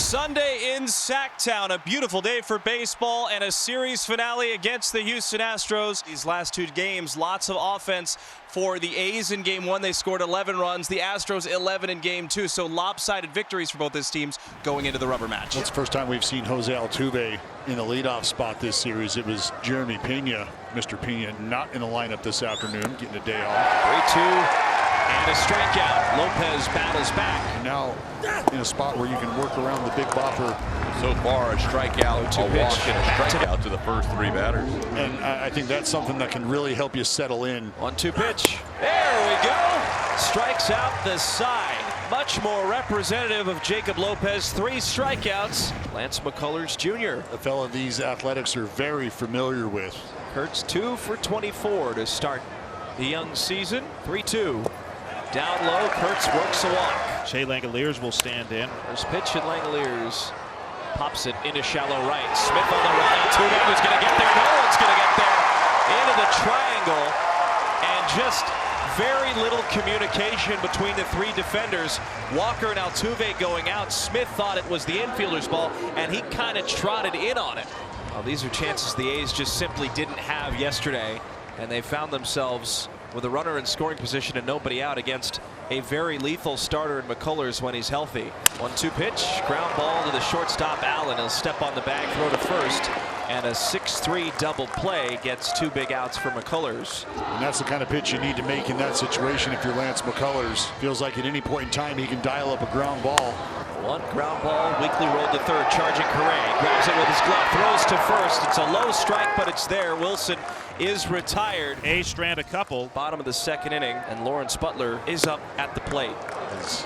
Sunday in Sacktown, a beautiful day for baseball and a series finale against the Houston Astros. These last two games, lots of offense for the A's in Game 1. They scored 11 runs. The Astros 11 in Game 2. So lopsided victories for both these teams going into the rubber match. That's the first time we've seen Jose Altuve in the leadoff spot this series. It was Jeremy Pena. Mr. Pena not in the lineup this afternoon, getting a day off. 3-2. And a strikeout. Lopez battles back. And now in a spot where you can work around the big bopper. So far, a strikeout, a walk, and a strikeout to the first three batters. And I think that's something that can really help you settle in. 1-2 pitch. There we go. Strikes out the side. Much more representative of Jacob Lopez. 3 strikeouts. Lance McCullers Jr. A fellow these athletics are very familiar with. Kurtz 2 for 24 to start the young season. 3-2. Down low, Kurtz works a walk. Shea Langoliers will stand in. First pitch, and Langoliers pops it into shallow right. Smith on the run. Altuve was going to get there. No one's going to get there. Into the triangle. And just very little communication between the 3 defenders. Walker and Altuve going out. Smith thought it was the infielder's ball, and he kind of trotted in on it. Well, these are chances the A's just simply didn't have yesterday, and they found themselves with a runner in scoring position and nobody out against a very lethal starter in McCullers when he's healthy. 1-2 pitch, ground ball to the shortstop Allen. He'll step on the bag, throw to first, and a 6-3 double play gets 2 big outs for McCullers. And that's the kind of pitch you need to make in that situation if you're Lance McCullers. Feels like at any point in time he can dial up a ground ball. 1 ground ball, weakly rolled to third, charging Correa, grabs it with his glove, throws to first. It's a low strike, but it's there. Wilson is retired. A's strand a couple. Bottom of the second inning, and Lawrence Butler is up at the plate. As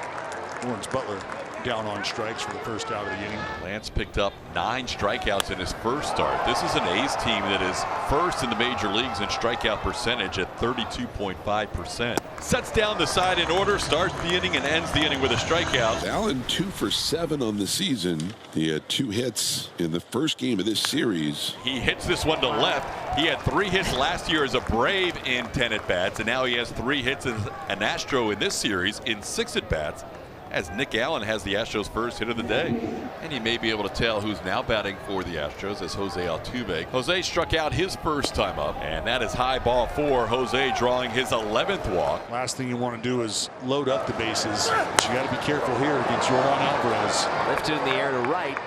Lawrence Butler down on strikes for the first out of the inning. Lance picked up 9 strikeouts in his first start. This is an A's team that is first in the major leagues in strikeout percentage at 32.5%. Sets down the side in order, starts the inning and ends the inning with a strikeout. Allen 2 for 7 on the season. He had 2 hits in the first game of this series. He hits this one to left. He had 3 hits last year as a Brave in 10 at-bats, and now he has 3 hits as an Astro in this series in 6 at-bats, as Nick Allen has the Astros' first hit of the day. And he may be able to tell who's now batting for the Astros as Jose Altuve. Jose struck out his first time up, and that is high ball 4. Jose drawing his 11th walk. Last thing you want to do is load up the bases, but you got to be careful here against Yordan Alvarez. Lifted in the air to right.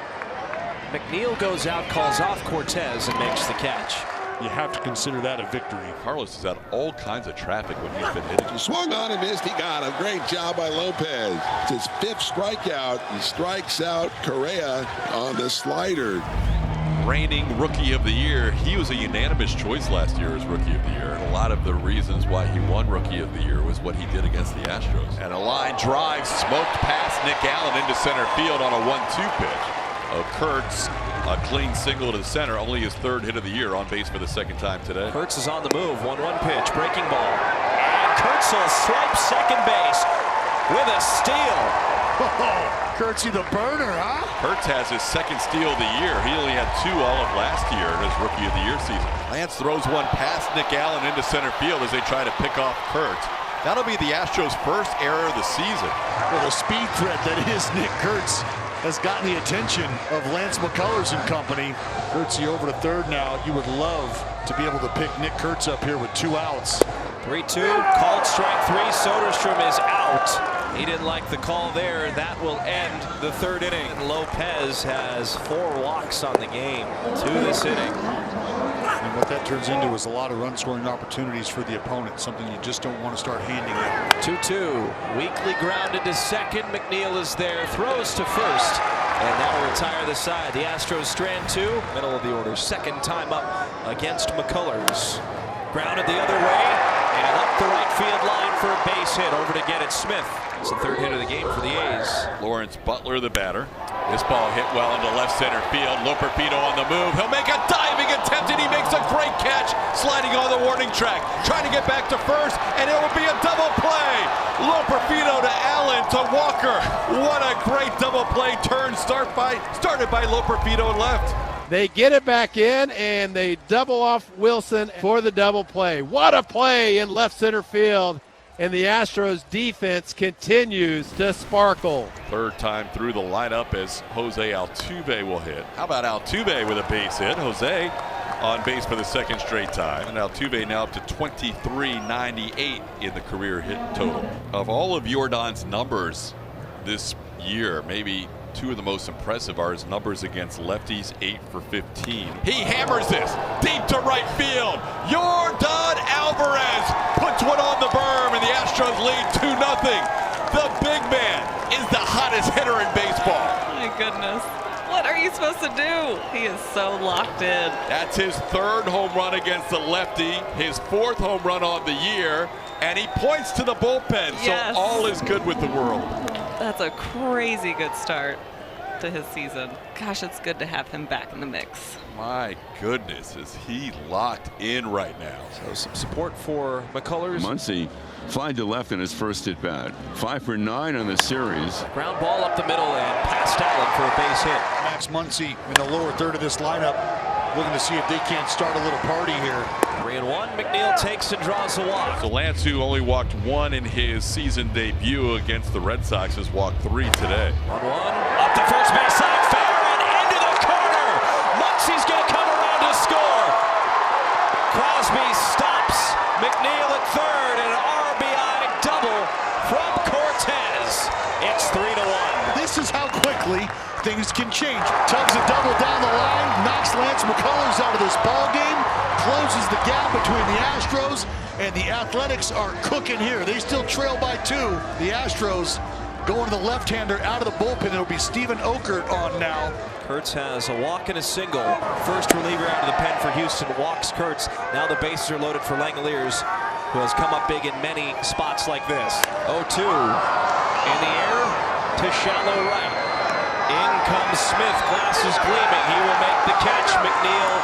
McNeil goes out, calls off Cortez, and makes the catch. You have to consider that a victory. Carlos has had all kinds of traffic when he's been hitting. He swung on and missed. He got him. Great job by Lopez. It's his 5th strikeout. He strikes out Correa on the slider. Reigning Rookie of the Year. He was a unanimous choice last year as Rookie of the Year, and a lot of the reasons why he won Rookie of the Year was what he did against the Astros. And a line drive smoked past Nick Allen into center field on a 1-2 pitch. Kurtz, a clean single to the center, only his 3rd hit of the year, on base for the 2nd time today. Kurtz is on the move. 1-1 pitch, breaking ball. And Kurtz will swipe second base with a steal. Oh, Kurtzy the burner, huh? Kurtz has his 2nd steal of the year. He only had 2 all of last year in his Rookie of the Year season. Lance throws one past Nick Allen into center field as they try to pick off Kurtz. That'll be the Astros' first error of the season. Well, the speed threat that is Nick Kurtz has gotten the attention of Lance McCullers and company. Kurtzy over to third now. You would love to be able to pick Nick Kurtz up here with 2 outs. 3-2, called strike 3. Soderstrom is out. He didn't like the call there. That will end the 3rd inning. And Lopez has 4 walks on the game to this inning. And what that turns into is a lot of run scoring opportunities for the opponent, something you just don't want to start handing them. 2-2, weakly grounded to second. McNeil is there, throws to first, and that will retire the side. The Astros strand 2, middle of the order, 2nd time up against McCullers. Grounded the other way, and up the right field line for a base hit. Over to get it, Smith. It's the 3rd hit of the game for the A's. Lawrence Butler, the batter. This ball hit well into left center field. Loperfido on the move. He'll make a diving attempt, and he makes a great catch, sliding on the warning track, trying to get back to first, and it will be a double play. Loperfido to Allen to Walker. What a great double play turn started by Loperfido and left. They get it back in, and they double off Wilson for the double play. What a play in left center field. and the Astros defense continues to sparkle. Third time through the lineup as Jose Altuve will hit. How about Altuve with a base hit? Jose on base for the second straight time. And Altuve now up to 23.98 in the career hit total. Of all of Yordan's numbers this year, maybe two of the most impressive are his numbers against lefties, 8 for 15. He hammers this deep to right field. Yordan Alvarez puts one on the berm, and the Astros lead 2-0. The big man is the hottest hitter in baseball. My goodness. What are you supposed to do? He is so locked in. That's his third home run against the lefty, his fourth home run on the year, and he points to the bullpen, Yes. so all is good with the world. That's a crazy good start to his season. Gosh, it's good to have him back in the mix. My goodness, is he locked in right now. So some support for McCullers. Muncy fly to left in his first at bat. 5 for 9 on the series. Ground ball up the middle and past Allen for a base hit. Max Muncy in the lower third of this lineup, looking to see if they can't start a little party here. 3-1. McNeil takes and draws the walk. So Lance, who only walked 1 in his season debut against the Red Sox, has walked 3 today. 1-1. Up the first base side, fair and into the corner. Muncy's going to come around to score. Crosby stops McNeil at third, and an RBI double from Cortez. It's 3-1. This is how quickly things can change. Tugs a double down the line, knocks Lance McCullers out of this ball game, closes the gap between the Astros, and the Athletics are cooking here. They still trail by 2. The Astros going to the left-hander out of the bullpen. It'll be Steven Okert on now. Kurtz has a walk and a single. First reliever out of the pen for Houston walks Kurtz. Now the bases are loaded for Langoliers, who has come up big in many spots like this. 0-2 in the air to shallow right. In comes Smith, glasses gleaming. He will make the catch. McNeil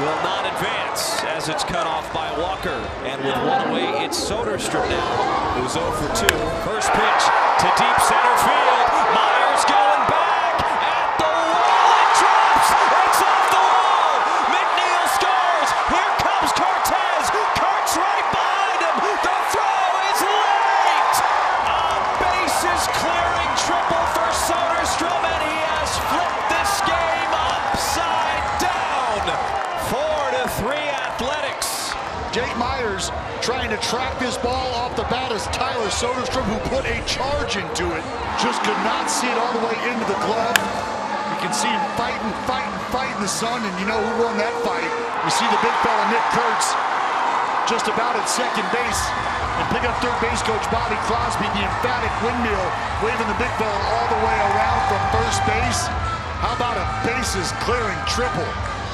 will not advance as it's cut off by Walker. And with one away, it's Soderstrom now, who's 0 for 2. First pitch to deep center field. Myers going back at the wall. It drops. It's off the wall. McNeil scores. Here comes Cortez. Kurtz right behind him. The throw is late. A bases clearing triple for Soderstrom, and he has flipped this game upside down. 4-3 Athletics. Jake Myers trying to track this ball off the bat as Tyler Soderstrom, who put a charge into it, just could not see it all the way into the glove. You can see him fighting the sun, and you know who won that fight. You see the big fella Nick Kurtz just about at second base, and pick up third base coach Bobby Crosby, the emphatic windmill, waving the big fella all the way around from first base. How about a bases clearing triple?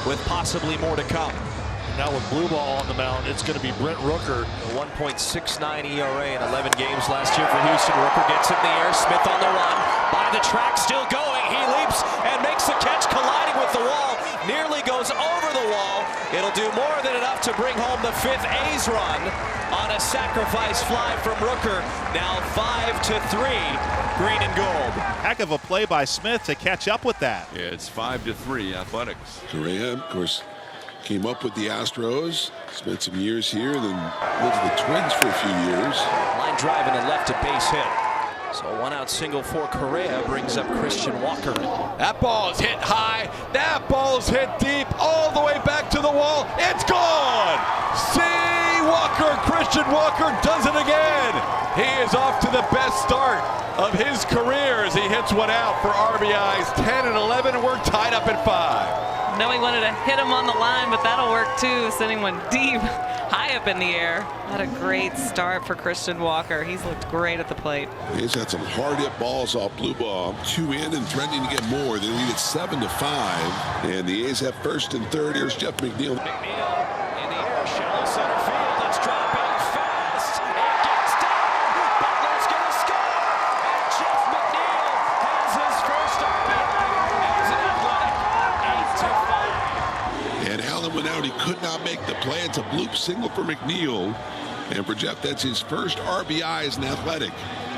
With possibly more to come. Now with blue ball on the mound, it's going to be Brent Rooker. A 1.69 ERA in 11 games last year for Houston. Rooker gets it in the air. Smith on the run. By the track, still going. He leaps and makes the catch, colliding with the wall. Nearly goes over the wall. It'll do more than enough to bring home the 5th A's run on a sacrifice fly from Rooker. Now 5-3, green and gold. Heck of a play by Smith to catch up with that. Yeah, it's 5-3 Athletics. Correa, of course, came up with the Astros, spent some years here, then lived with the Twins for a few years. Line drive and a left to base hit. So a 1-out single for Correa brings up Christian Walker. That ball is hit high. That ball is hit deep all the way back to the wall. It's gone. See Walker. Christian Walker does it again. He is off to the best start of his career as he hits one out for RBIs 10 and 11, and we're tied up at 5. No, he wanted to hit him on the line, but that'll work too, sending one deep, high up in the air. What a great start for Christian Walker. He's looked great at the plate. He's had some hard hit balls off blue ball. 2 in and threatening to get more. They lead it 7-5. And the A's have first and third. Here's Jeff McNeil. McNeil in the air, shallow center field. It's dropping fast. It gets down. Butler's going to score. And Jeff McNeil has his first RBI as an Athletic. 8-5. And Allen went out. He could not make the play. It's a bloop single for McNeil. And for Jeff, that's his first RBI as an Athletic.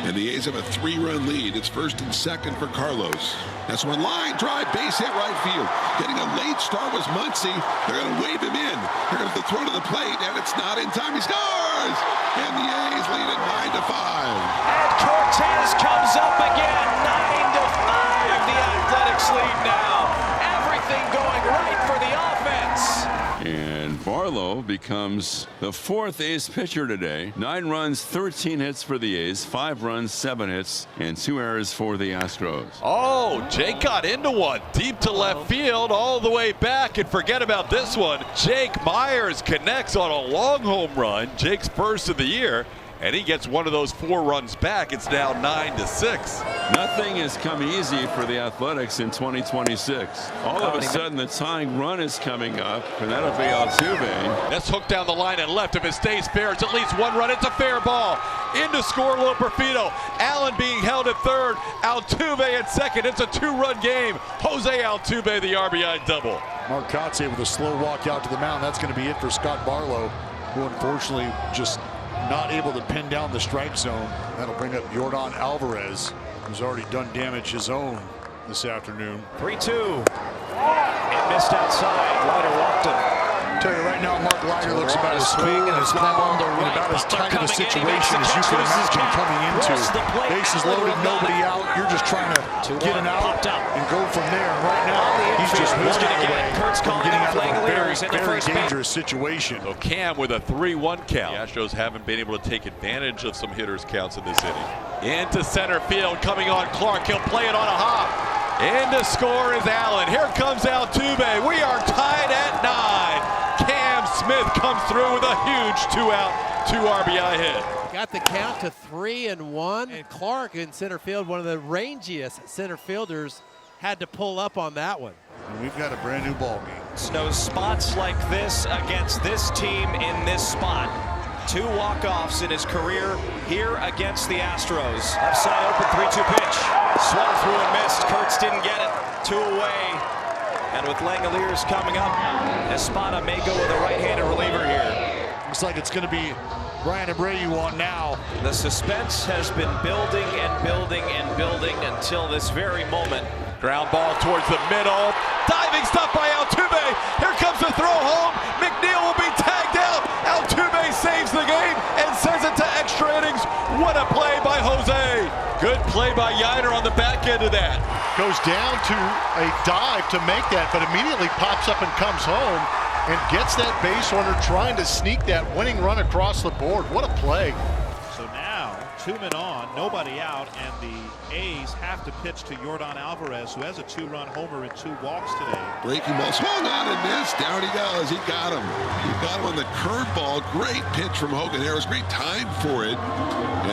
And the A's have a 3-run lead. It's first and second for Carlos. That's one line drive, base hit right field. Getting a late start was Muncy. They're going to wave him in. Here comes the throw to the plate, and it's not in time. He scores! And the A's lead it 9-5. And Cortez comes up again, 9-5. The Athletics lead now. Everything going right for the offense. And Barlow becomes the 4th A's pitcher today. 9 runs, 13 hits for the A's, 5 runs, 7 hits, and 2 errors for the Astros. Oh, Jake got into one deep to left field all the way back, and forget about this one. Jake Myers connects on a long home run, Jake's first of the year, and he gets one of those 4 runs back. It's now 9-6. Nothing has come easy for the Athletics in 2026. All of a sudden, the tying run is coming up, and that'll be Altuve. That's hooked down the line and left. If it stays fair, it's at least 1 run. It's a fair ball. In to score, Will Perfido. Allen being held at third. Altuve at second. It's a 2-run game. Jose Altuve, the RBI double. Marcotte with a slow walk out to the mound. That's going to be it for Scott Barlow, who unfortunately just not able to pin down the strike zone. That'll bring up Yordan Alvarez, who's already done damage his own this afternoon. 3-2. It missed outside. Leiter walked him. Tell you right now, Mark Leiter looks about as cool and as calm and about as tight of a situation as you can imagine coming into. Bases loaded, nobody out. You're just trying to get him out and go from there. And right now, he's just one out away from getting out of a very, very dangerous situation. So Cam with a 3-1 count. The Astros haven't been able to take advantage of some hitters' counts in this inning. Into center field, coming on Clark. He'll play it on a hop. In to score is Allen. Here comes Altuve. We are tied at 9. Cam Smith comes through with a huge 2-out, 2 RBI hit. Got the count to 3-1. And Clark in center field, one of the rangiest center fielders, had to pull up on that one. And we've got a brand new ball game. No spots like this against this team in this spot. 2 walk-offs in his career here against the Astros. Left side open, 3-2 pitch. Swung through and missed. Kurtz didn't get it. 2 away. And with Langoliers coming up, Espada may go with a right-handed reliever here. Looks like it's going to be Brian Abreu on now. The suspense has been building and building and building until this very moment. Ground ball towards the middle. Diving stop by Altuve. Here comes the throw home. McNeil will be tagged out. Altuve saves the game and sends it to extra innings. What a play by Jose. Good play by Yiner on the back end of that. Goes down to a dive to make that, but immediately pops up and comes home and gets that base runner trying to sneak that winning run across the board. What a play. So now, 2 men on, nobody out, and the A's have to pitch to Yordan Alvarez, who has a 2-run homer and 2 walks today. Breaking ball swung on and missed. Down he goes. He got him. He got him on the curveball. Great pitch from Hogan Harris. Great time for it.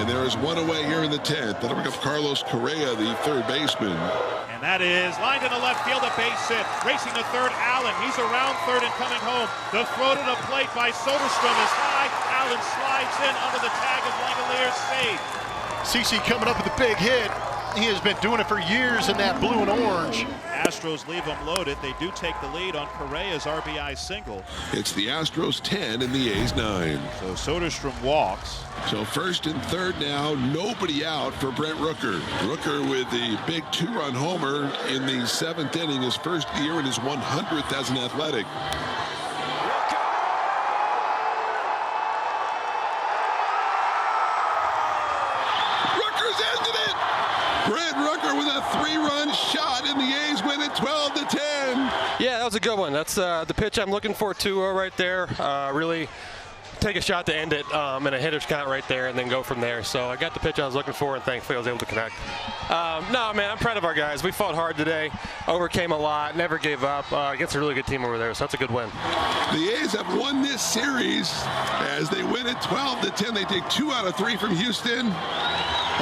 And there is 1 away here in the 10th. That'll bring up Carlos Correa, the 3rd baseman. And that is lined in the left field, a base hit. Racing to third, Allen. He's around third and coming home. The throw to the plate by Soderstrom is high. Allen slides in under the tag of Langoliers. Save. CC coming up with a big hit. He has been doing it for years in that blue and orange. Astros leave them loaded. They do take the lead on Correa's RBI single. It's the Astros 10 and the A's 9. So Soderstrom walks. So first and third now, nobody out for Brent Rooker. Rooker with the big 2-run homer in the 7th inning, his first year and his 100th as an Athletic. Rooker's ended it! Brent Rooker with a 3-run shot, and the A's win it 12-10. Yeah, that was a good one. That's the pitch I'm looking for, too, right there. Really take a shot to end it in a hitter's count right there and then go from there. So I got the pitch I was looking for, and thankfully I was able to connect. No, man, I'm proud of our guys. We fought hard today, overcame a lot, never gave up against a really good team over there, so that's a good win. The A's have won this series as they win it 12-10. They take 2 out of 3 from Houston.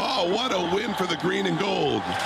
Oh, what a win for the green and gold.